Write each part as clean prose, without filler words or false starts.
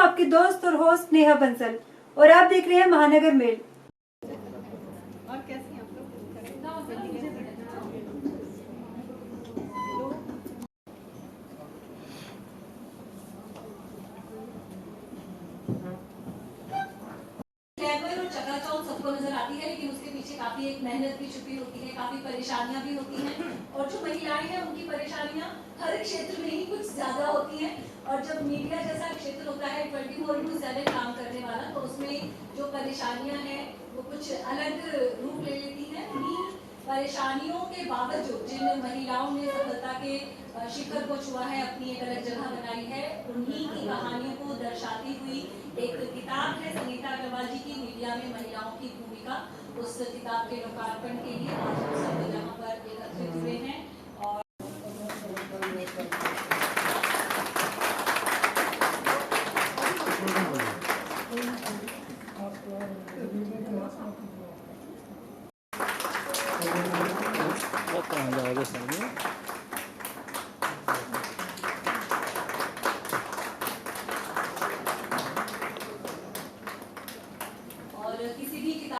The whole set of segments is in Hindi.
आपकी दोस्त और होस्ट नेहा बंसल और आप देख रहे हैं महानगर मेल। और कैसी हैं आप लोग? ग्लैमर और चकाचौंध सबको नजर आती है, लेकिन उसके पीछे काफी एक मेहनत भी छुपी होती है, काफी परेशानियां भी होती हैं। और जो महिलाएं हैं उनकी परेशानियां हर एक क्षेत्र में ही कुछ ज्यादा होती हैं। और जब मीडिया जैसा क्षेत्र होता है 24/7 काम करने वाला, तो उसमें जो परेशानियां हैं वो कुछ अलग रूप ले लेती हैं। उन्हीं परेशानियों के बावजूद जिन महिलाओं ने सफलता के शिखर को छुआ है, अपनी एक अलग जगह बनाई है, उन्हीं की कहानियों को दर्शाती हुई एक किताब है संगीता अग्रवाल जी की, मीडिया में महिलाओं की भूमिका। उस किताब के लोकार्पण के लिए आज हम सब यहाँ पर एकत्रित हुए हैं। और किसी भी किताब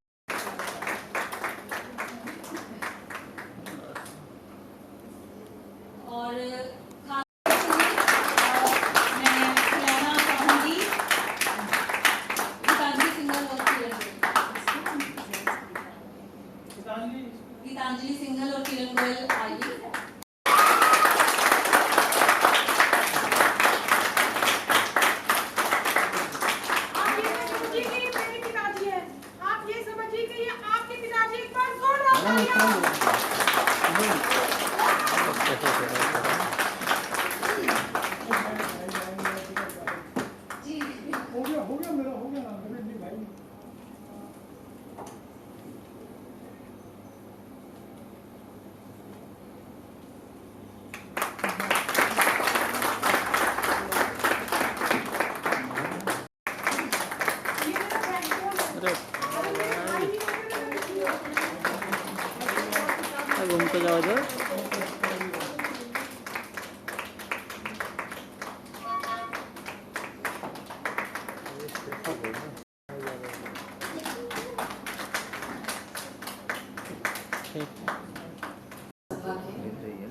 और खास मैं खिलाना चाहूंगी गीतांजलि सिंघल और किरण गोयल आइए। घूमते जाओ इधर।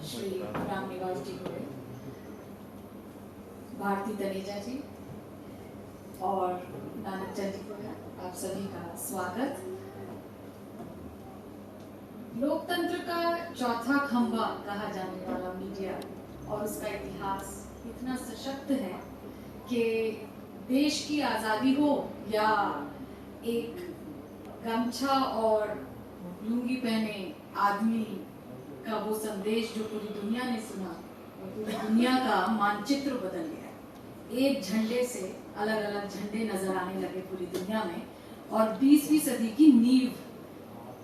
श्री रामनिवास जी को, भारती तनेजा जी और नानक चंद जी को आप सभी का स्वागत। लोकतंत्र का चौथा खंभा कहा जाने वाला मीडिया और उसका इतिहास इतना सशक्त है कि देश की आज़ादी हो या एक गमछा और लुंगी पहने आदमी का वो संदेश जो पूरी दुनिया ने सुना और पूरी दुनिया का मानचित्र बदल गया। एक झंडे से अलग अलग झंडे नजर आने लगे पूरी दुनिया में और 20वीं सदी की नींव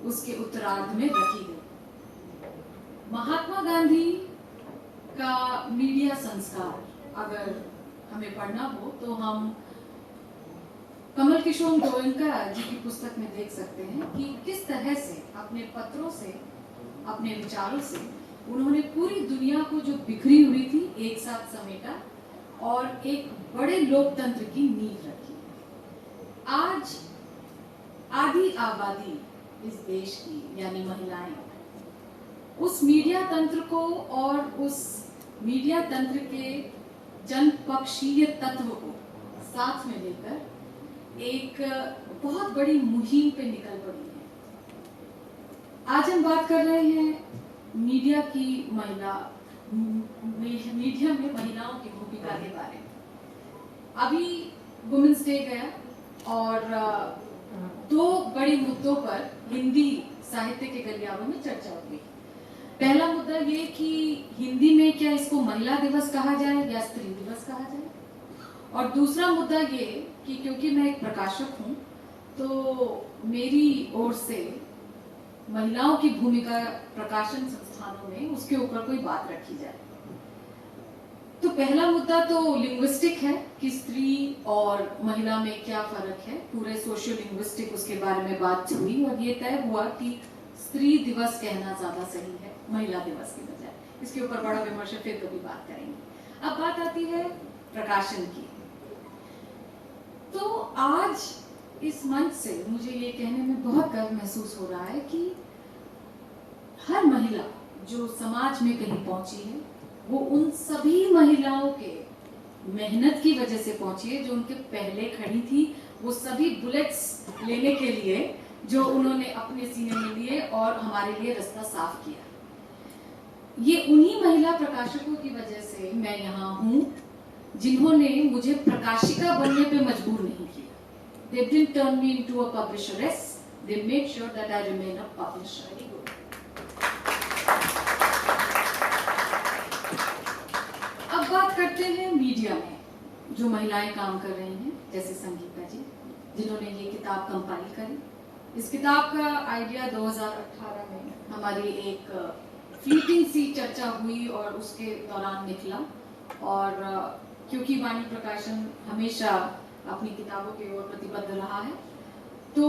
उसके उत्तरार्ध में रखी गई। महात्मा गांधी का मीडिया संस्कार अगर हमें पढ़ना हो तो हम कमल किशोर गोयनका जी की पुस्तक में देख सकते हैं कि किस तरह से अपने पत्रों से, अपने विचारों से उन्होंने पूरी दुनिया को जो बिखरी हुई थी एक साथ समेटा और एक बड़े लोकतंत्र की नींव रखी। आज आधी आबादी इस देश की यानी महिलाएं उस मीडिया तंत्र को और उस मीडिया तंत्र के जनपक्षीय तत्व को साथ में लेकर एक बहुत बड़ी मुहिम पे निकल पड़ी है। आज हम बात कर रहे हैं मीडिया की मीडिया में महिलाओं की भूमिका के बारे में। अभी वुमेन्स डे गया और दो बड़े मुद्दों पर हिंदी साहित्य के गलियारों में चर्चा हुई। पहला मुद्दा ये कि हिंदी में क्या इसको महिला दिवस कहा जाए या स्त्री दिवस कहा जाए, और दूसरा मुद्दा ये कि क्योंकि मैं एक प्रकाशक हूँ तो मेरी ओर से महिलाओं की भूमिका प्रकाशन संस्थानों में उसके ऊपर कोई बात रखी जाए। तो पहला मुद्दा तो लिंग्विस्टिक है कि स्त्री और महिला में क्या फर्क है, पूरे सोशियो लिंग्विस्टिक उसके बारे में बात हुई और ये तय हुआ कि स्त्री दिवस कहना ज्यादा सही है महिला दिवस के बजाय। इसके ऊपर बड़ा विमर्श फिर कभी बात करेंगे। अब बात आती है प्रकाशन की। तो आज इस मंच से मुझे ये कहने में बहुत गर्व महसूस हो रहा है कि हर महिला जो समाज में कहीं पहुंची है वो उन सभी महिलाओं के मेहनत की वजह से पहुंची है जो उनके पहले खड़ी थी। वो सभी बुलेट्स लेने के लिए जो उन्होंने अपने सीने में लिए और हमारे लिए रास्ता साफ किया। ये उन्हीं महिला प्रकाशकों की वजह से मैं यहाँ हूँ जिन्होंने मुझे प्रकाशिका बनने पे मजबूर नहीं किया। They didn't turn me into a publisheress. They made sure that I remain a publisher. अब बात करते हैं मीडिया में जो महिलाएं काम कर रही हैं, जैसे संगीता जी जिन्होंने ये किताब कंपाइल करी। इस किताब का आइडिया 2018 में हमारी एक फ्लीटिंग सी चर्चा हुई और उसके दौरान निकला, और क्योंकि वाणी प्रकाशन हमेशा अपनी किताबों की ओर प्रतिबद्ध रहा है, तो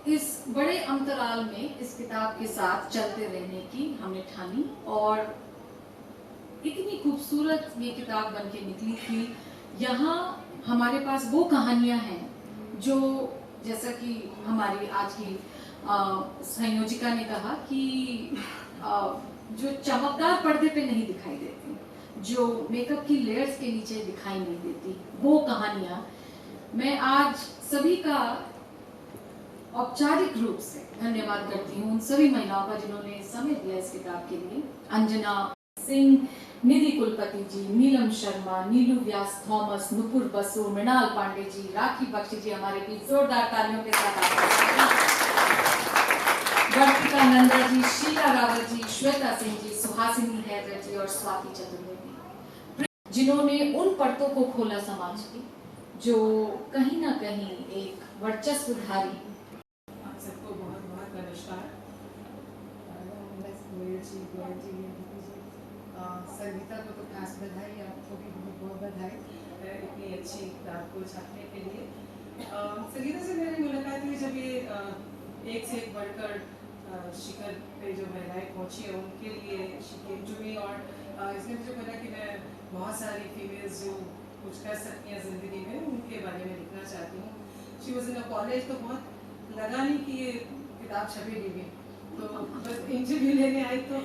इस बड़े अंतराल में इस किताब के साथ चलते रहने की हमने ठानी और इतनी खूबसूरत ये किताब बन के निकली थी। यहाँ हमारे पास वो कहानियाँ हैं जो, जैसा कि हमारी आज की संयोजिका ने कहा कि जो चमकदार पर्दे पे नहीं दिखाई देती, जो मेकअप की लेयर्स के नीचे दिखाई नहीं देती, वो कहानियाँ मैं आज सभी का औपचारिक रूप से धन्यवाद करती हूँ, उन सभी महिलाओं का जिन्होंने समय दिया इस किताब के लिए। अंजना सिंह, निधि कुलपति जी, नीलम शर्मा, नीलू व्यास थॉमस, नुपुर बसु, मृणाल पांडे जी, राखी बख्शी जी हमारे बीच जोरदार तालियों के साथ वर्तिका नंदा जी, शीला रावल जी, श्वेता सिंह जी, सुहासिनी हैदर जी और स्वाति चतुर्वेदी, जिन्होंने उन परतों को खोला समाज की जो कहीं ना कहीं एक वर्चस्वधारी। आप सबको बहुत बहुत नमस्कार। संगीता को तो खास बधाई, आपको भी बहुत बहुत बधाई इतनी अच्छी किताब को छापने के लिए। संगीता से मेरी मुलाकात हुई जब ये एक से एक बढ़कर शिखर पे जो महिलाएं पहुंची है उनके लिए शिकेम जुड़ी, और इसने मुझे बोला कि मैं बहुत सारी फीमेल्स जो कुछ कर सकती हैं ज़िंदगी में उनके बारे में लिखना चाहती हूँ। शी वॉज इन कॉलेज, तो बहुत लगा नहीं कि ये किताब छपेगी भी, तो बस इंटरव्यू लेने आई तो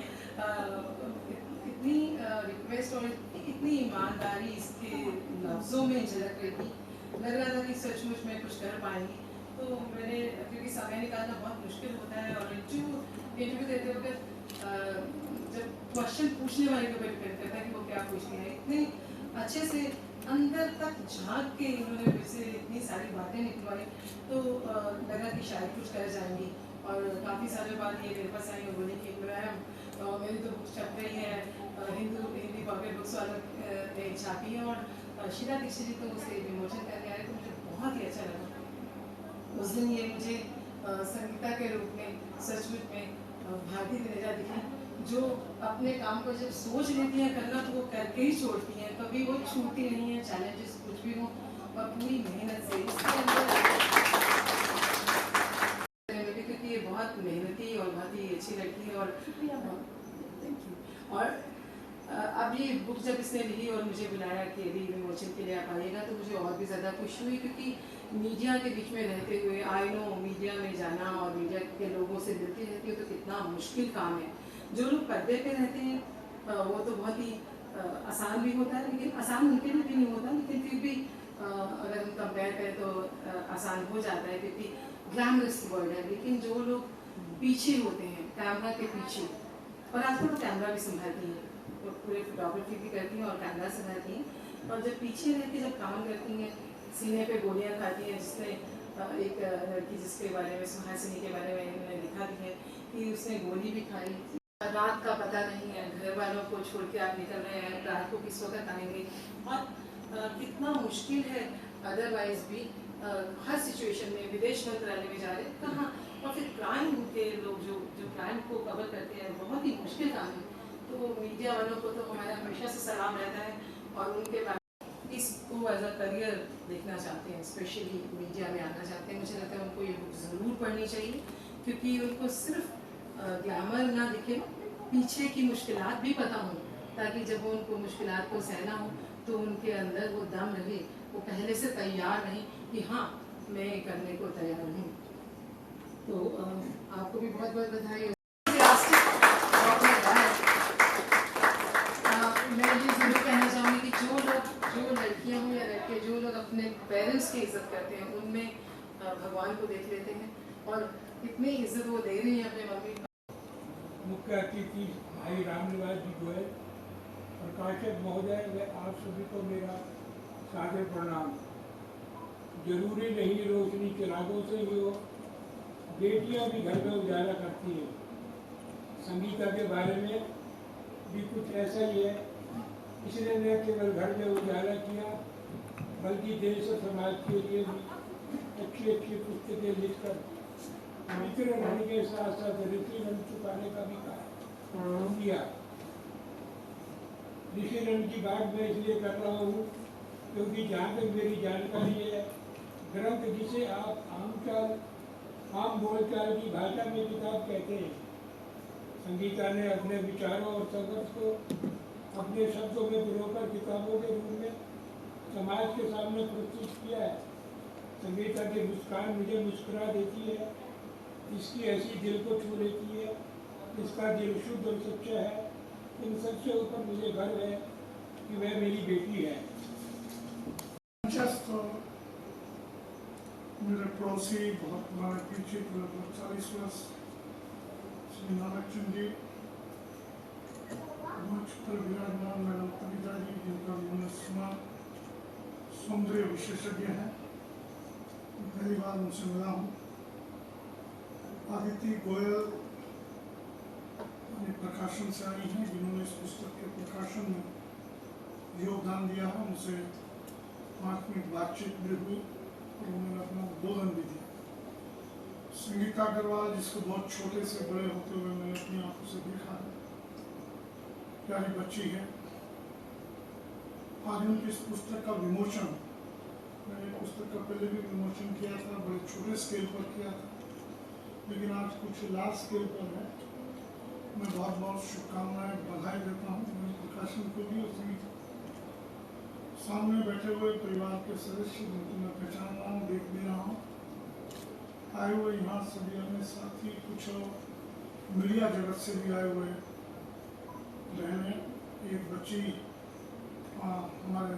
इतनी रिक्वेस्ट और इतनी ईमानदारी इसके लफ्ज़ों में झलक रही थी, लग रहा था कि सचमुच में कुछ कर पाएंगी। तो मैंने, क्योंकि समय निकालना बहुत मुश्किल होता है और इंटरव्यू देते वक्त जब क्वेश्चन पूछने वाले के ऊपर डिपेंड करता है कि वो क्या पूछती है, इतने अच्छे से अंदर तक झांक के इन्होंने मुझसे इतनी सारी बातें निकलवाई, तो लगा कि शायद कुछ कर जाएंगी। और काफ़ी सालों बाद ये मेरे पास आई और बोली कि मैम मेरी तो बुक छप रही है, हिंदी पॉकेट बुक्स वालों ने छापी है, और शीला दीक्षित जी तो उसे विमोचन करने आए, तो मुझे बहुत ही अच्छा लगा। उस दिन ये मुझे संगीता के रूप में सचमुच में भारतीय दिनेजा दिखी, जो अपने काम को जब सोच लेती हैं करना तो वो करके ही छोड़ती हैं, कभी वो छूटती नहीं है, चैलेंजेस कुछ भी हो, और पूरी मेहनत से इसके अंदर, क्योंकि ये बहुत मेहनती और बहुत ही अच्छी लड़की है। और अब ये बुक जब इसने लिखी और मुझे बुलाया कि यदि विमोचन के लिए आप आइएगा, तो मुझे और भी ज़्यादा खुशी हुई, क्योंकि मीडिया के बीच में रहते हुए आई नो मीडिया में जाना और मीडिया के लोगों से मिलती रहती है तो कितना मुश्किल काम है। जो लोग पर्दे पे रहते हैं वो तो बहुत ही आसान भी होता है, लेकिन आसान उनके लिए भी नहीं होता, लेकिन फिर भी अगर हम कंपेयर करें तो आसान हो जाता है, क्योंकि ग्लैमरस वर्ल्ड है। लेकिन जो लोग पीछे होते हैं कैमरा के पीछे, और आजकल तो कैमरा भी संभालती हैं, तो पूरे फोटोग्राफी भी करती हैं और कैमरा संभालती हैं, और जब पीछे रह के जब काम करती हैं, सीने पे गोलियां खाती हैं, जिसने एक लड़की जिसके बारे में, सुहासिनी के बारे में इन्होंने लिखा भी है कि उसने गोली भी खाई। रात का पता नहीं है, घर वालों को छोड़ के आप निकल रहे हैं, रात को किस वक्त आएंगे, और कितना मुश्किल है अदरवाइज भी हर सिचुएशन में। विदेश मंत्रालय में जा रहे हैं कहाँ, और फिर क्राइम के लोग जो क्राइम को कवर करते हैं, बहुत ही मुश्किल काम है। तो मीडिया वालों को तो हमारा हमेशा से सलाम रहता है, और उनके बाद इसको एज अ करियर देखना चाहते हैं, स्पेशली मीडिया में आना चाहते हैं। मुझे लगता है उनको ये बुक ज़रूर पढ़नी चाहिए, क्योंकि उनको सिर्फ ग्लैमर ना दिखे, पीछे की मुश्किलात भी पता हो, ताकि जब वो उनको मुश्किलात को सहना हो तो उनके अंदर वो दम रहे, वो पहले से तैयार रहें कि हाँ मैं करने को तैयार हूँ। तो आपको भी बहुत बहुत बधाई। मैं ये जरूर कहना चाहूँगी कि जो लड़कियाँ हों या लड़के, जो लोग अपने पेरेंट्स की इज्जत करते हैं उनमें भगवान को देख लेते हैं, और इतनी इज्जत वो दे रही हैं अपने मम्मी। मुख्य अतिथि भाई रामनिवास जी गोयल, प्रकाशक महोदय व आप सभी को मेरा सादर प्रणाम। जरूरी नहीं रोशनी चिरागों से ही हो, बेटियां भी घर में उजाला करती हैं। संगीता के बारे में भी कुछ ऐसा ही है। इसने न केवल घर में उजाला किया बल्कि देश और समाज के लिए भी अच्छी अच्छी पुस्तकें लिखकर वितरण होने के साथ साथ ऋषि ऋण चुकाने का भी काम किया। ऋषि ऋण की बात मैं इसलिए कर रहा हूँ क्योंकि जहाँ तक मेरी जानकारी है, ग्रंथ जिसे आप आम बोलचाल की भाषा में किताब कहते हैं, संगीता ने अपने विचारों और संघर्ष को अपने शब्दों में पिरोकर किताबों के रूप में समाज के सामने प्रस्तुत किया है। संगीता की मुस्कान मुझे मुस्कुरा देती है, इसकी हंसी दिल को छू लेती है, इसका दिल शुद्ध और सच्चा है। इन सबसे ऊपर मुझे गर्व है कि वह मेरी बेटी है। मेरे पड़ोसी बहुत पुराने पीछे 40 वर्ष श्री नारायण जी, मंच पर विराजमान मैडम कविता जी, जिनका मैंने सुना सौंदर्य विशेषज्ञ हैं, पहली बार उनसे मिला हूँ। आदिति गोयल प्रकाशन से आई हैं, जिन्होंने इस पुस्तक के प्रकाशन में योगदान दिया है। उनसे 5 मिनट बातचीत भी हुई और उन्होंने अपना उद्बोधन भी दिया। संगीता अग्रवाल, जिसको बहुत छोटे से बड़े होते हुए मैंने अपनी आंखों से देखा है, प्यारी बच्ची है। आज उनकी इस पुस्तक का विमोचन, मैंने पुस्तक का पहले भी विमोचन किया था, बड़े छोटे स्केल पर किया था, लेकिन आज कुछ लार्ज स्केल पर है। मैं बहुत बहुत शुभकामनाएं, बधाई देता हूँ मेरे प्रकाशन को भी। और सामने बैठे हुए परिवार के सदस्य जिनको मैं पहचान रहा हूँ, देख भी रहा हूँ, आए हुए यहाँ सभी अपने साथी, कुछ मीडिया जगत से भी आए हुए बहने, एक बच्ची, हमारे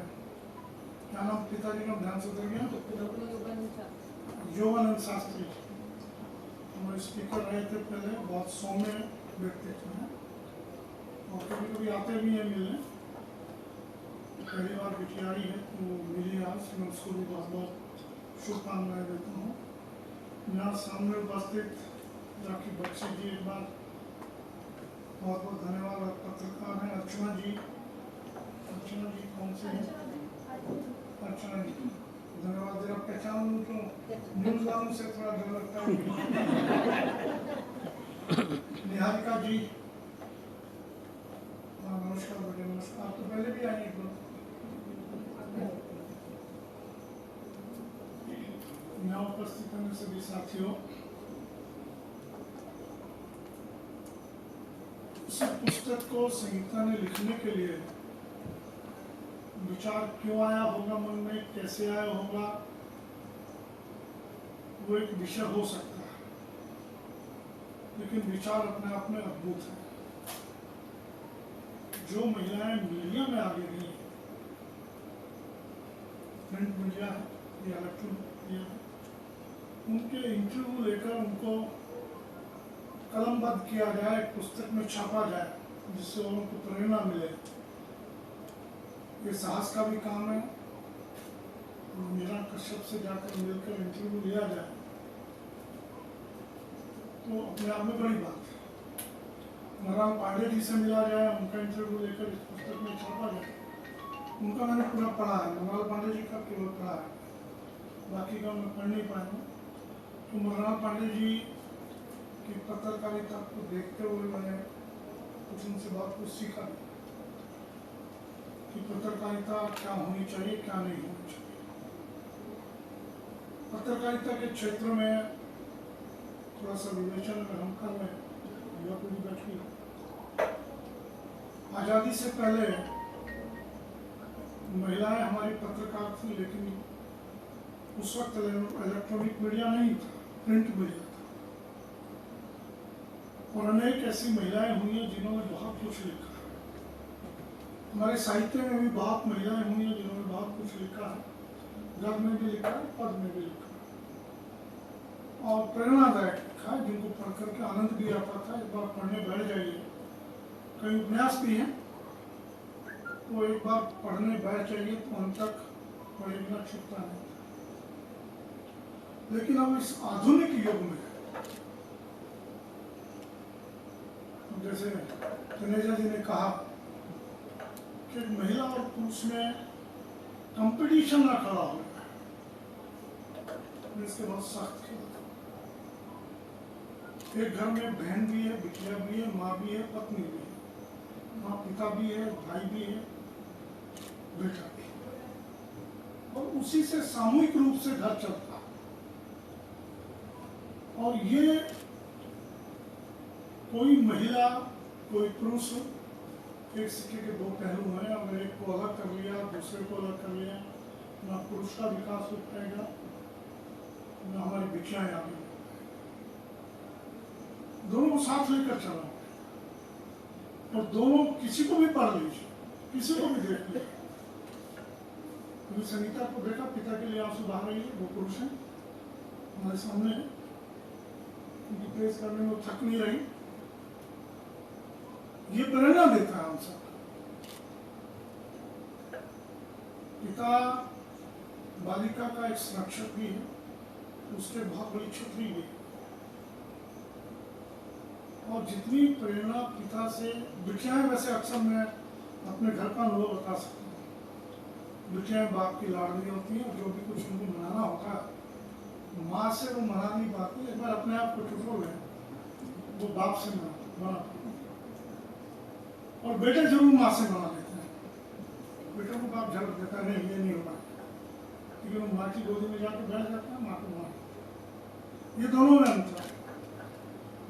क्या नाम पिताजी का ध्यान से देंगे, यौवनानंद शास्त्री, हमारे स्पीकर रहे थे पहले, बहुत सौम्य व्यक्तित्व हैं और कभी कभी आते भी हैं मिलने। पहली बार बिटिया आई है तो मिली आज, मैं उसको भी बहुत बहुत शुभकामनाएं देता हूँ। यहाँ सामने उपस्थित राखी बख्शी जी, एक बार बहुत बहुत धन्यवाद। और पत्रकार हैं अर्चना जी, अर्चना जी कौन से हैं? अर्चना जी धन्यवाद। जरा पहचान लूँ तो न्यूज वालों से थोड़ा डर लगता है। निहारिका जी, नमस्कार बेटे, नमस्कार। तो पहले भी आए एक बार। यहाँ उपस्थित होने सभी साथियों, इस पुस्तक को संगीता ने लिखने के लिए विचार क्यों आया होगा मन में, कैसे आया होगा, वो एक विषय हो सकता है, लेकिन विचार अपने आप में अद्भुत है। जो महिलाएं मीडिया में आगे गई हैं, प्रिंट मीडिया है या इलेक्ट्रॉनिक मीडिया है, उनके इंटरव्यू लेकर उनको कलमबद्ध किया जाए, पुस्तक में छापा जाए, जिससे उनको प्रेरणा मिले। ये साहस का भी काम है। मीरा कश्यप से जाकर मिलकर इंटरव्यू लिया जाए तो अपने आप में बड़ी बात है। नारायण पांडे जी से मिला जाए, उनका इंटरव्यू लेकर इस पुस्तक में छापा जाए। उनका मैंने पूरा पढ़ा है, नारायण पांडे जी का केवल पढ़ा है, बाकी का मैं पढ़ नहीं पाया। तो नारायण पांडे जी की पत्रकारिता को देखते हुए मैंने कुछ उनसे बहुत कुछ सीखा कि पत्रकारिता क्या होनी चाहिए, क्या नहीं होनी चाहिए। पत्रकारिता के क्षेत्र में थोड़ा सा विवेचन अगर हम कर लें, युवा पीढ़ी बैठी, आज़ादी से पहले महिलाएं हमारी पत्रकार थी, लेकिन उस वक्त इलेक्ट्रॉनिक मीडिया नहीं था, प्रिंट मीडिया था। और अनेक ऐसी महिलाएं हुई हैं जिन्होंने बहुत कुछ लिखा है। हमारे साहित्य में भी बहुत महिलाएं हुई हैं जिन्होंने बहुत कुछ लिखा है, गद्य में भी लिखा है, पद में भी लिखा है और प्रेरणादायक लिखा है, जिनको पढ़ करके आनंद भी आता था। एक बार पढ़ने बैठ जाइए, कई उपन्यास भी हैं, तो एक बार पढ़ने बैठ जाइए तो अंत तक पढ़े बिना छूटता नहीं। लेकिन अब इस आधुनिक युग में, जैसे तनेजा जी ने कहा कि महिला और पुरुष में कंपटीशन ना खड़ा हो, इसके बहुत सख्त है। एक घर में बहन भी है, बिटिया भी है, माँ भी है, पत्नी भी है, माँ पिता भी है, भाई भी है, बेटा भी है, और उसी से सामूहिक रूप से घर चलता है। और ये कोई महिला कोई पुरुष एक सिक्के के दो पहलू हैं। अगर एक को अलग कर लिया, दूसरे को अलग कर लिया, ना पुरुष का विकास हो पाएगा, ना हमारी बिटियाएं आगे। दोनों को साथ लेकर चलना और दोनों, किसी को भी पढ़ लीजिए, किसी को भी देख लीजिए। संगीता को देखा, पिता के लिए आंसू बहा रही है, वो पुरुष है हमारे सामने, उनकी प्रेस करने में थक नहीं रही। ये प्रेरणा देता है हम सब। पिता बालिका का एक संरक्षक भी है, उसके बहुत बड़ी छतरी भी है। और जितनी प्रेरणा पिता से, बिटियाएं वैसे अक्सर मैं अपने घर का अनुभव बता सकता हूँ। बिटियाएं बाप की लाडली होती हैं, जो भी कुछ उनको मनाना होता है माँ से वो मना नहीं पाती। एक बार अपने आप को टुटो है, वो बाप से मना, और बेटे जरूर माँ से मना लेते हैं। बेटे को बाप झलक देता है, नहीं ये नहीं होना, लेकिन वो माँ की गोदी में जाकर बैठ जाता है, माँ को माँ। ये दोनों में अंतर है।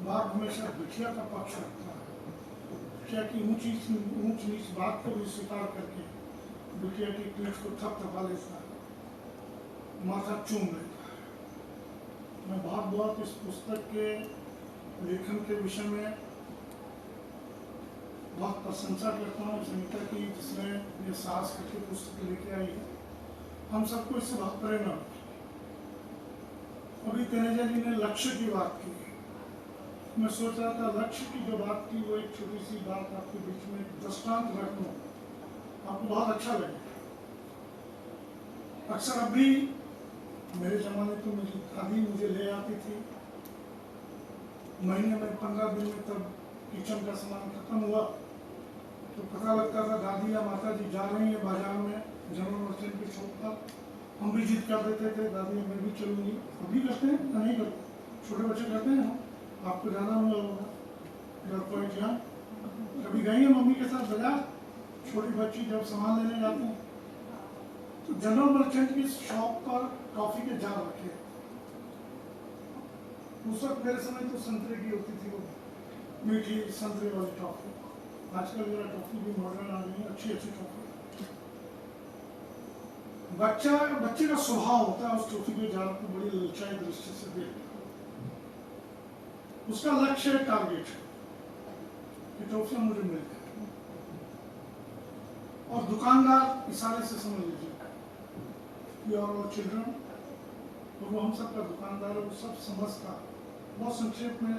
बाप हमेशा बिटिया का पक्ष रखता है, बिटिया की ऊंच नीच बात को भी स्वीकार करके बिटिया की पीठ को थपथपा लेता है, माथा चूम लेता है। मैं बहुत इस पुस्तक के लेखन के विषय में बहुत प्रशंसा करता हूँ संगीता की, जिसने ये साहस करके पुस्तक लेके आई है। हम सबको इससे बहुत प्रेरणा मिली। अभी तनेजा जी ने लक्ष्य की बात की, मैं सोच रहा था लक्ष्य की जो बात की वो एक छोटी सी बात आपके बीच में दृष्टांत रख दूं, आपको बहुत अच्छा लगेगा। अक्सर अभी मेरे जमाने तो मेरी दादी मुझे ले आती थी, महीने में 15 दिन में तब किचन का सामान खत्म हुआ तो पता लगता था दादी या माता जी जा रही है बाजार में जनरल मर्चेंट की शॉप पर। हम भी जिद कर देते थे, दादी मैं भी चलूंगी। अभी करते हैं या नहीं करते? छोटे बच्चे करते हैं ना, आपको ज़्यादा अनुभव होगा। घर पॉइंट यहाँ कभी गई है मम्मी के साथ बाजार? छोटी बच्ची जब सामान लेने जाते हैं तो जनरल मर्चेंट की शॉप पर कॉफी के जार रखे। उस वक्त मेरे समय तो संतरे की होती थी, वो मीठी संतरे वाली टॉफी। आजकल मेरा टॉफी भी मॉडर्न आ गई है, अच्छी टॉफी। बच्चे का स्वभाव होता है उस टॉफी के जार को बड़ी ललचाई दृष्टि से देखता है। उसका लक्ष्य है, टारगेट है कि टॉफियां मुझे मिल जाए। और दुकानदार इशारे से समझ लीजिए और चिल्ड्रन, तो वो हम सबका दुकानदार है, वो सब समझता है। बहुत संक्षेप में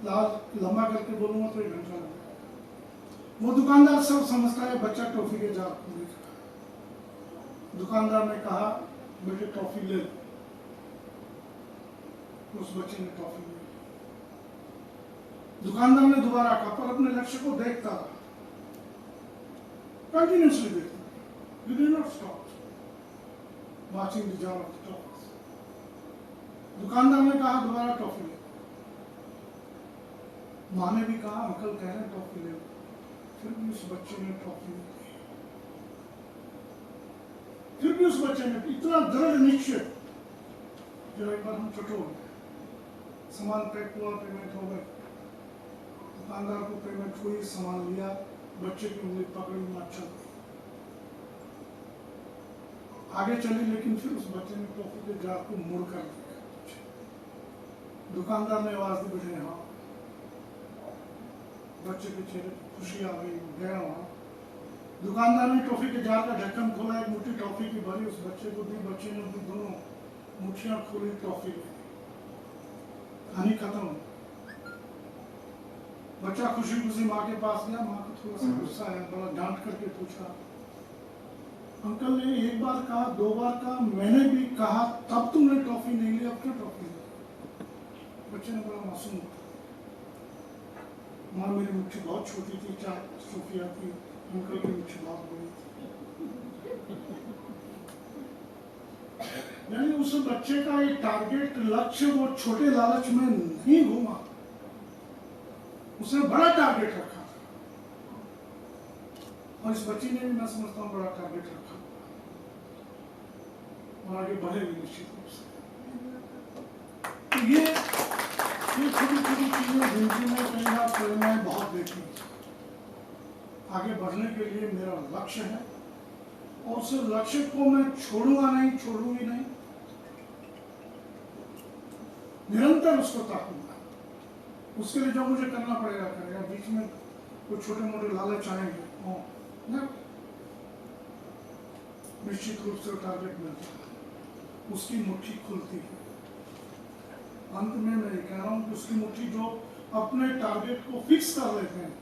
लंबा करके बोलूंगा तो 1 घंटा लगेगा। वो दुकानदार सब समझता है, बच्चा टॉफी के जार को देख रहा है। दुकानदार ने कहा बेटे टॉफी ले, उस बच्चे ने टॉफी ले। दुकानदार ने दोबारा कहा, पर अपने लक्ष्य को देखता रहा, कंटिन्यूअसली देखता, he did not stop watching the jar of the toys। दुकानदार ने कहा दोबारा टॉफी ले। माँ ने भी कहा अंकल कह रहे हैं टॉफी ले, फिर भी उस बच्चे ने टॉफी ली। फिर भी उस बच्चे ने इतना दृढ़ निश्चय, जो एक बार हम चटो हो गए, सामान पैक हुआ, पेमेंट हो गई, दुकानदार को पेमेंट हुई, सामान लिया, बच्चे की उंगली पकड़ी, माँ चल गई। आगे चली, लेकिन फिर उस बच्चे ने टॉफी के जार को मुड़ कर दिया। दुकानदार ने आवाज दी, बेटे हाँ। बच्चे के चेहरे पर खुशी आ गई, गया वहां। दुकानदार ने टॉफी के जार का ढक्कन खोला, एक मुट्ठी टॉफी की भरी, उस बच्चे को दी। बच्चे ने भी दोनों मुट्ठियां खोली, टॉफी ली। कहानी खत्म। बच्चा खुशी खुशी माँ के पास गया। माँ को थोड़ा सा गुस्सा आया, बड़ा डांट करके पूछा, अंकल ने एक बार कहा, 2 बार कहा, मैंने भी कहा, तब तुमने टॉफी नहीं ली, अब क्यों टॉफी ली? बच्चे ने बड़ा मासूम था, माँ मेरी मुट्ठी बहुत छोटी थी, 4 टॉफियां थी, अंकल की मुट्ठी बहुत बड़ी थी। यानी उस बच्चे का एक टारगेट, लक्ष्य, वो छोटे लालच में नहीं घूमा, उसने बड़ा टारगेट रखा। और इस बच्ची ने भी, मैं समझता हूँ, बड़ा टारगेट रखा और आगे बढ़ेगी निश्चित रूप से। तो ये छोटी छोटी चीजें जिंदगी में कई बार प्रेरणाएं बहुत देती हैं। आगे बढ़ने के लिए मेरा लक्ष्य है और उस लक्ष्य को मैं छोड़ूंगा नहीं, छोड़ूंगी नहीं, निरंतर उसको ताकूंगा। उसके लिए जो मुझे करना पड़ेगा करेगा। बीच में कुछ छोटे मोटे लालच आएंगे, निश्चित रूप से टारगेट मिलता है, उसकी मुट्ठी खुलती है। अंत में मैं कह रहा हूं कि उसकी मुट्ठी जो अपने टारगेट को फिक्स कर लेते हैं,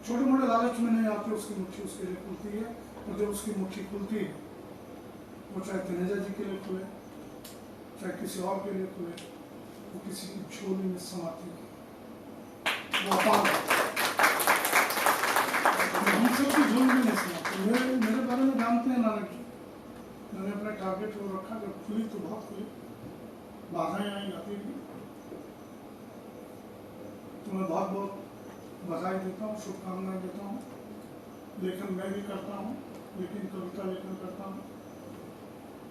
छोटे मोटे लालच में नहीं आते, उसकी मुट्ठी उसके लिए खुलती है। और जब उसकी मुट्ठी खुलती है, वो चाहे तनेजा जी के लिए खुले, चाहे किसी और के लिए खुले, वो किसी की झोली में समाती है, वो अपार है। हम सबकी झोली में नहीं समाती। मेरे बारे में जानते हैं नानक जी, मैंने अपने टारगेट को रखा, जब खुली तो बहुत खुली, बाधाएं आई, आती थी। तो मैं बहुत बहुत बधाई देता हूँ, शुभकामनाएं देता हूँ। लेखन मैं भी करता हूँ, लेकिन कविता लेखन करता हूँ,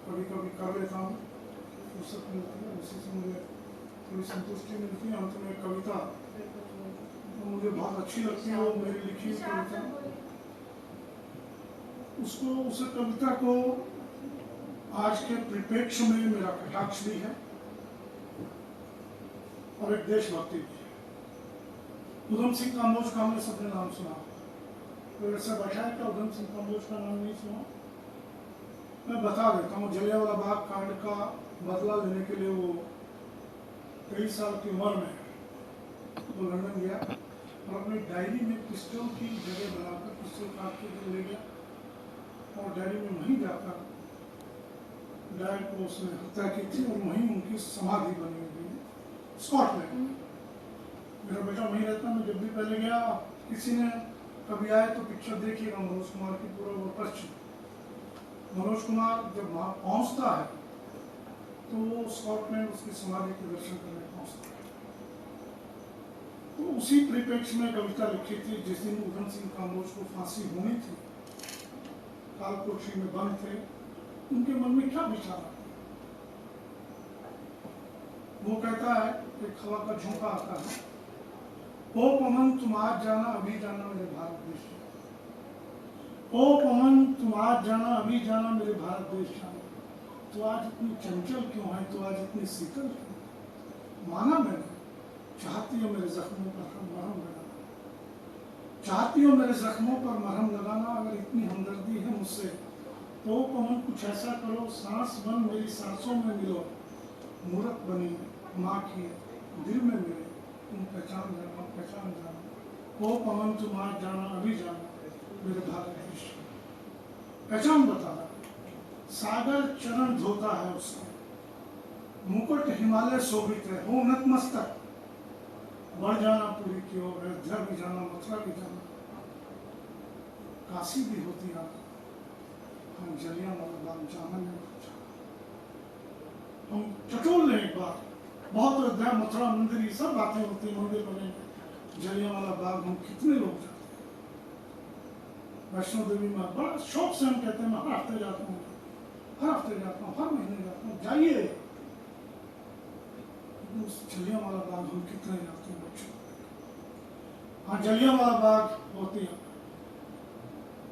कभी कभी कर लेता हूँ, फुर्सत मिलती है, उसी से मुझे थोड़ी संतुष्टि मिलती है। अंत में कविता मुझे बहुत अच्छी लगती है, वो मेरी लिखी हुई कविता, उसको, उस कविता को आज के परिप्रेक्ष्य में मेरा कटाक्ष भी है और एक देशभक्ति भी है। उधम सिंह काम्बोज का हमने सबने नाम सुना, तो ऐसा बैठा है क्या उधम सिंह काम्बोज का नाम नहीं सुना? मैं बता देता हूँ। जलियांवाला बाग कांड का बदला लेने के लिए वो 23 साल की उम्र में वो लंदन गया और अपनी डायरी में पिस्टल की जगह बनाकर पिस्टल काट के ले गया और डायरी में वहीं जाकर डायर को उसने हत्या की थी और वहीं उनकी समाधि बनी हुई है स्कॉटलैंड। मेरा बेटा वहीं रहता, मैं जब भी पहले गया, किसी ने कभी आए तो पिक्चर देखिएगा मनोज कुमार की, पूरा वो पश्चिम। मनोज कुमार जब वहाँ पहुँचता है तो वो स्कॉटलैंड उसकी समाधि के दर्शन करने पहुँचता है। तो उसी परिप्रेक्ष्य में कविता लिखी थी। जिस दिन उधम सिंह काम्बोज को फांसी होनी थी, कालकोठरी में बंद थे, उनके मन में क्या विचार आता? वो कहता है, एक हवा का झोंका आता है, ओ पवन तुम आज जाना अभी जाना मेरे भारत देश, ओ पवन तुम आज जाना अभी जाना मेरे भारत देश जाना। तो आज इतनी चंचल क्यों है, तो आज इतनी शीतल क्यों? माना मैंने, चाहती हो मेरे जख्मों पर मरहम लगाना, चाहती हो मेरे जख्मों पर मरहम लगाना। अगर इतनी हमदर्दी है मुझसे तो पवन कुछ ऐसा करो, सांस बन मेरी सांसों में मिलो, मूरत बनी माँ की दिल में मिले, तुम पहचान जाना, पहचान जाना। ओ पवन तुम आज जाना अभी जाना मेरे भारत देश, पहचान बताना। सागर चरण धोता है उसका, मुकुट हिमालय शोभित है, हो नतमस्तक, बढ़ जाना पूरी की ओर, अयोध्या भी जाना, मथुरा भी जाना, काशी भी होती आना, हम जलियांवाला बाग जाना नहीं पूछा। हम टटोल लें एक बार, बहुत अयोध्या मथुरा मंदिर ये सब बातें होती है, मंदिर बने, जलियांवाला बाग हम कितने लोग जाते हैं। वैष्णो देवी में बड़ा शौक से हम कहते हैं, मैं हर हफ्ते जाता हूँ, हर हफ्ते जाता हूँ, हर महीने जाता हूँ, जाइए। उस जलियांवाला बाग हम कितने जाते हैं बच्चों। हाँ, जलियांवाला बाग होती है।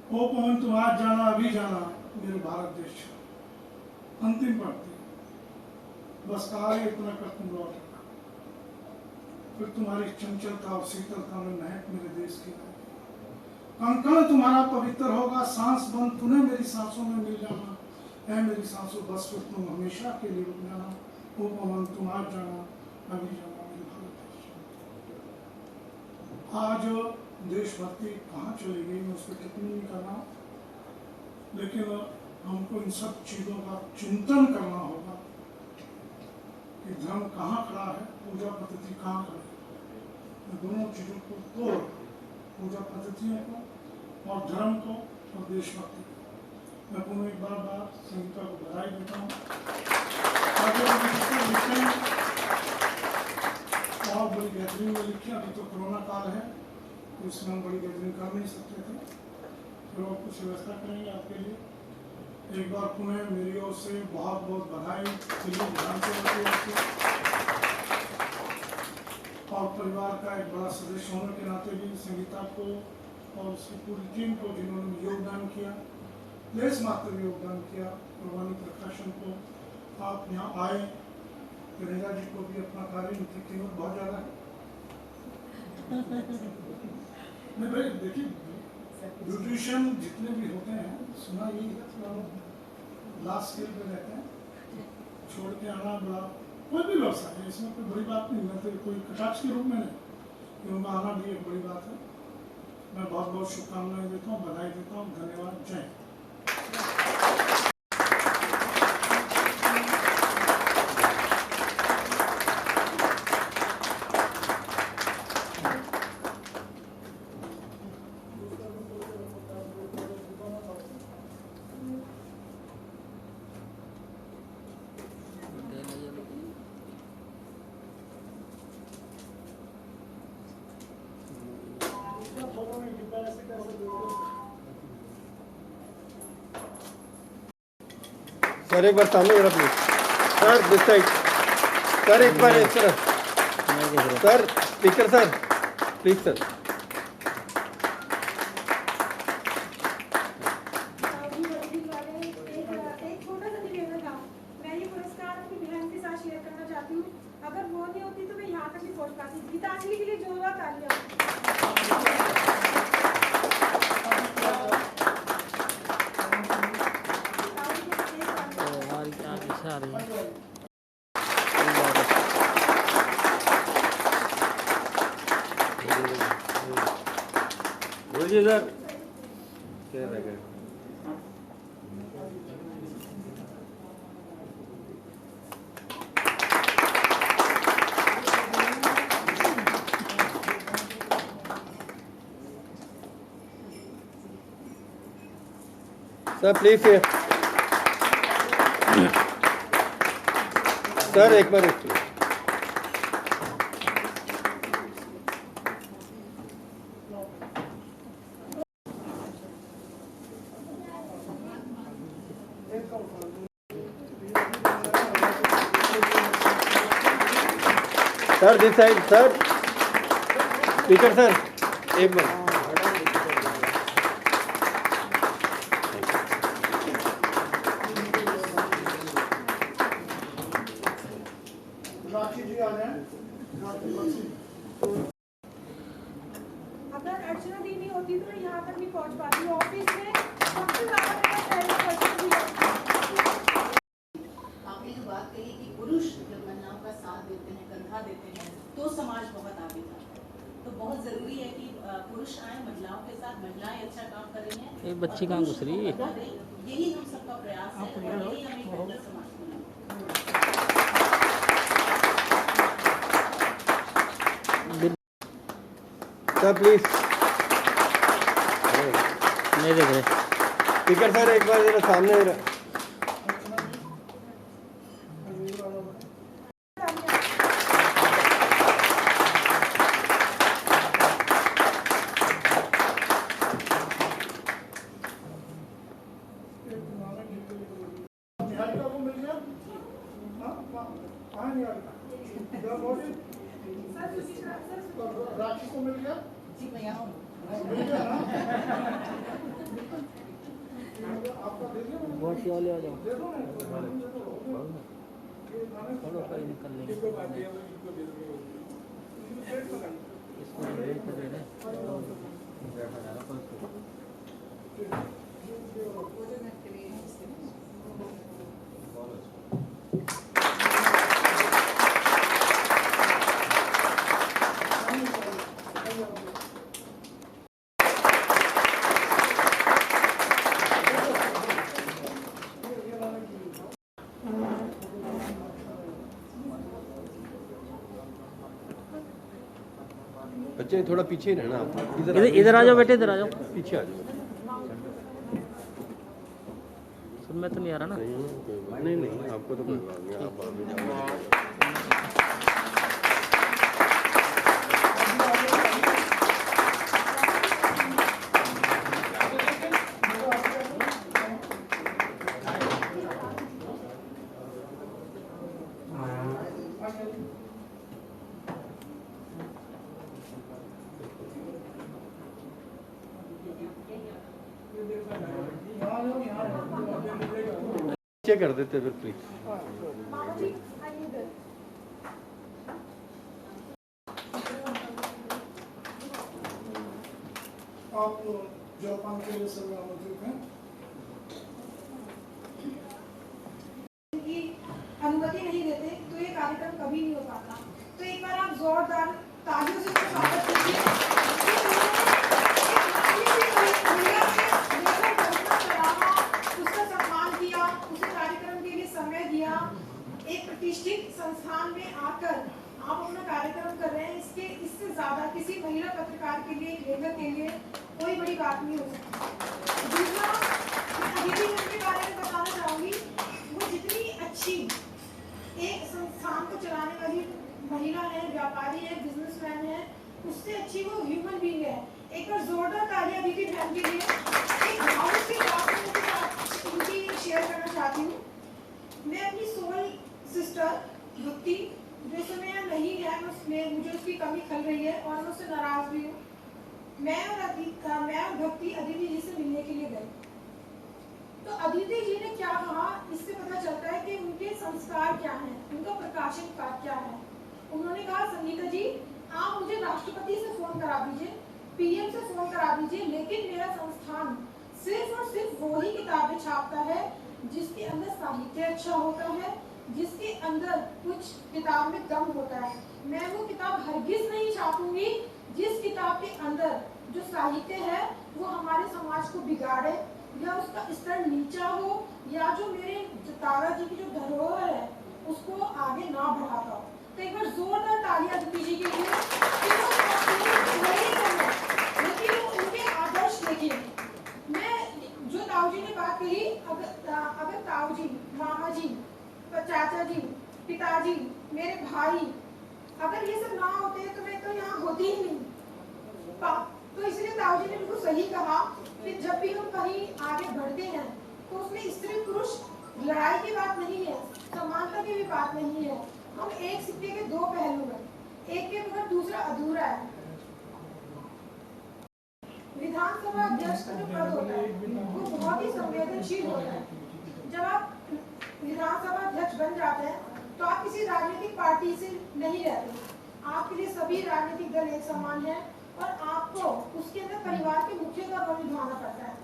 ओ पवन तुम आज जाना अभी जाना मेरे भारत देश, अंतिम पंक्ति, बस कार्य इतना कर तुम लौट आना, फिर तुम्हारी चंचलता और शीतलता में महक मेरे देश की रहेगी। कंकण तुम्हारा पवित्र होगा, सांस बंद तूने मेरी सांसों में मिल जाना, है मेरी सांसों बस फिर तुम हमेशा के लिए रुक जाना, ओ पवन तुम आज जाना, अभी जाना मेरे भारत देश। आज देशभक्ति कहाँ चली गई, मैं उस पर टिप्पणी नहीं कर रहा, लेकिन हमको इन सब चीज़ों का चिंतन करना होगा कि धर्म कहाँ खड़ा है, पूजा पद्धति कहाँ खड़ी है। दोनों चीज़ों को तोड़, पूजा पद्धतियों को और धर्म को और देशभक्ति को। मैं पुनः एक बार संगीता को बधाई देता हूँ। और बड़ी गैदरिंग में लिखी, अभी तो कोरोना काल है तो इसमें हम बड़ी गैदरिंग कर नहीं सकते थे, फिर और कुछ व्यवस्था करेंगे आपके लिए। एक बार पुनः मेरी ओर से बहुत बहुत बधाई दिल्ली विधानसभा की ओर से, और परिवार का एक बड़ा सदस्य होने के नाते भी संगीता को और उसकी पूरी टीम को जिन्होंने योगदान किया, लेस मात्र भी योगदान किया, कुर्बानी प्रकाशन को आप यहाँ आए, गणेजा जी को भी अपना कार्य, उनकी कीमत बहुत ज़्यादा है। नहीं भाई देखिए, ब्यूटिशियन जितने भी होते हैं, सुना यही है थोड़ा लास्ट स्केल पे रहते हैं, छोड़ के आना बड़ा, कोई भी व्यवसाय है इसमें कोई बड़ी बात नहीं, मैं तो कोई कटाक्ष के रूप में नहीं, कि उनका आना भी एक बड़ी बात है। मैं बहुत बहुत शुभकामनाएं देता हूँ, बधाई देता हूँ, धन्यवाद, जय। सर एक बार सामने जरा please, sir this side, sir एक बार इस तरफ, sir speaker sir please sir. एक छोटा सा निवेदन था, मैं ये पुरस्कार अपनी बहन के साथ शेयर करना चाहती हूँ। अगर वो नहीं होती तो मैं यहाँ तक नहीं पहुँच पाती। गीतांजलि के लिए जोरदार तालियां। बोलिए सर। सर प्लीज सर एक बार sir this side, sir speaker sir एक बार। अगर अर्चना दी नहीं होती तो मैं यहाँ तक नहीं पहुँच पाती। ऑफिस में सबसे ज़्यादा मेरा पहला पर्सन भी है। आपने जो बात कही कि पुरुष जब महिलाओं का साथ देते हैं, कंधा देते हैं, तो समाज बहुत आगे जाता है। तो बहुत जरूरी है कि पुरुष आए महिलाओं के साथ, महिलाएं अच्छा काम कर रही हैं, एक बच्ची कहाँ घुस रही है? यही हम सबका प्रयास है और यही हम एक बेहतर समाज बनाएंगे। सर प्लीज नहीं देख रहे। स्पीकर सर एक बार जरा सामने जरा। निहारिका को मिल गया? हाँ, कहाँ निहारिका? राखी को मिल गया? जी मैं यहाँ हूँ। मिल गया ना? बहुत सी वाले आ जाओ थोड़ा सा निकल लेंगे जिसको बाकी है वो इनको दे दो। इसको भेज कर दे बच्चे थोड़ा पीछे ही रहना आप। इधर आ जाओ बेटे, इधर आ जाओ। पीछे आ जाओ। सुन में तो नहीं आ रहा ना? नहीं नहीं, आपको तो कोई बात नहीं, आप आगे जाओ। नीचे कर देते फिर प्लीज। मामा जी आइए इधर। आप जापान के लिए सभी आमंत्रित हैं। की अनुमति नहीं देते तो ये कार्यक्रम कभी नहीं हो पाता। तो एक बार आप जोरदार तालियों से उसका स्वागत कीजिए। उसका सम्मान किया, उसे कार्यक्रम के लिए समय दिया, एक प्रतिष्ठित संस्थान में आकर आप अपना कार्यक्रम कर रहे हैं। इससे ज्यादा किसी महिला पत्रकार के लिए, लेखक के लिए कोई बड़ी बात नहीं हो सकती। दूसरा, मैं अभी भी उनके बारे में बताना चाहूंगी, वो जितनी अच्छी एक संस्थान को चलाने वाली महिला है, व्यापारी है, बिजनेसमैन है, उससे अच्छी वो ह्यूमन बीइंग है। एक बार जोरदार तालियां दीदी बहन के लिए। एक भावुक सी बात मैं उनकी शेयर करना चाहती हूँ। मैं अपनी सोल सिस्टर भक्ति, जो समय नहीं है, मुझे उसकी कमी खल रही है और मैं उससे नाराज भी हूँ। मैं और भक्ति अदिति जी से मिलने के लिए गई। तो अदिति जी ने क्या कहा, इससे पता चलता है कि उनके संस्कार क्या हैं, उनका प्रकाशन क्या है। उन्होंने कहा, संगीता जी आप मुझे राष्ट्रपति से फोन करा दीजिए, पीएम से फोन करा दीजिए, लेकिन मेरा संस्थान सिर्फ और सिर्फ वो ही किताबें छापता है जिसके अंदर साहित्य अच्छा होता है, जिसके अंदर कुछ किताब में दम होता है। मैं वो किताब हरगिज नहीं छापूंगी जिस किताब के अंदर जो साहित्य है वो हमारे समाज को बिगाड़े या उसका स्तर नीचा हो, या जो मेरे दादाजी की जो धरोहर है उसको आगे ना बढ़ाता हो। तो एक बार जोरदार तालियां दीदी जी के लिए। लेकिन उनके आदर्श देखिए, मैं जो ताऊ जी ने बात कही, अगर ताऊ जी, मामा जी, चाचा जी, पिताजी, मेरे भाई, अगर ये सब ना होते तो मैं तो यहाँ होती ही नहीं। तो इसलिए ताऊ जी ने बिल्कुल सही कहा कि जब भी हम कहीं आगे बढ़ते हैं तो उसमें स्त्री पुरुष लड़ाई की बात नहीं है, समानता की भी बात नहीं है। हम एक सिक्के के दो पहलू हैं, एक के बगैर दूसरा अधूरा है। विधानसभा अध्यक्ष का जो पद होता है वो बहुत ही संवेदनशील होता है। जब आप विधानसभा अध्यक्ष बन जाते हैं तो आप किसी राजनीतिक पार्टी से नहीं रहते, आपके लिए सभी राजनीतिक दल एक समान है और आपको उसके अंदर परिवार के मुख्य का रोल निभाना पड़ता है।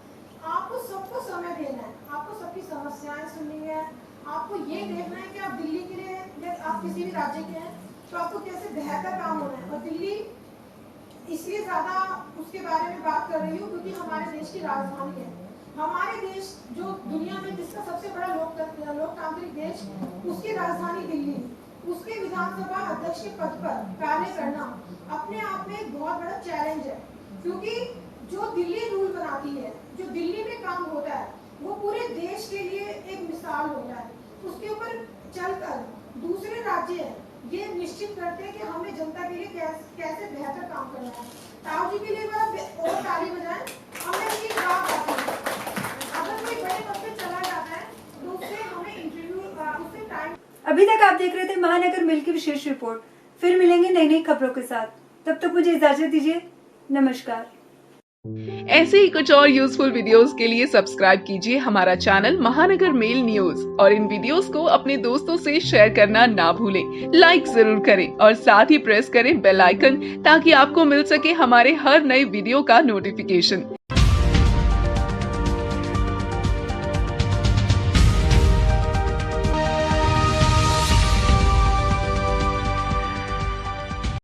आपको सबको समय देना है, आपको सबकी समस्याएं सुननी है, आपको ये देखना है कि आप दिल्ली के लिए, या आप किसी भी राज्य के हैं तो आपको कैसे बेहतर काम होना है। और दिल्ली इसलिए ज्यादा उसके बारे में बात कर रही हूँ क्योंकि हमारे देश की राजधानी है। हमारे देश जो दुनिया में जिसका सबसे बड़ा लोकतांत्रिक देश, उसकी राजधानी दिल्ली, उसके विधानसभा अध्यक्ष के पद पर कार्य करना अपने आप में एक बहुत बड़ा चैलेंज है। क्योंकि जो दिल्ली रूल बनाती है, जो दिल्ली में काम होता है, वो पूरे देश के लिए एक मिसाल होता है। उसके ऊपर चलकर दूसरे राज्य ये निश्चित करते हैं कि हमें जनता के लिए कैसे बेहतर काम करना है। ताऊ जी के लिए और ताली बजाएं। हमें इसकी बात आती है, अगर कोई बड़े पद पे चला जाता है तो उससे हमें इंटरव्यू, उससे टाइम। अभी तक आप देख रहे थे महानगर मिल की विशेष रिपोर्ट। फिर मिलेंगे नई नई खबरों के साथ, तब तक मुझे इजाजत दीजिए। नमस्कार। ऐसे ही कुछ और यूजफुल वीडियोस के लिए सब्सक्राइब कीजिए हमारा चैनल महानगर मेल न्यूज और इन वीडियोस को अपने दोस्तों से शेयर करना ना भूलें। लाइक जरूर करें और साथ ही प्रेस करें बेल आइकन ताकि आपको मिल सके हमारे हर नए वीडियो का नोटिफिकेशन।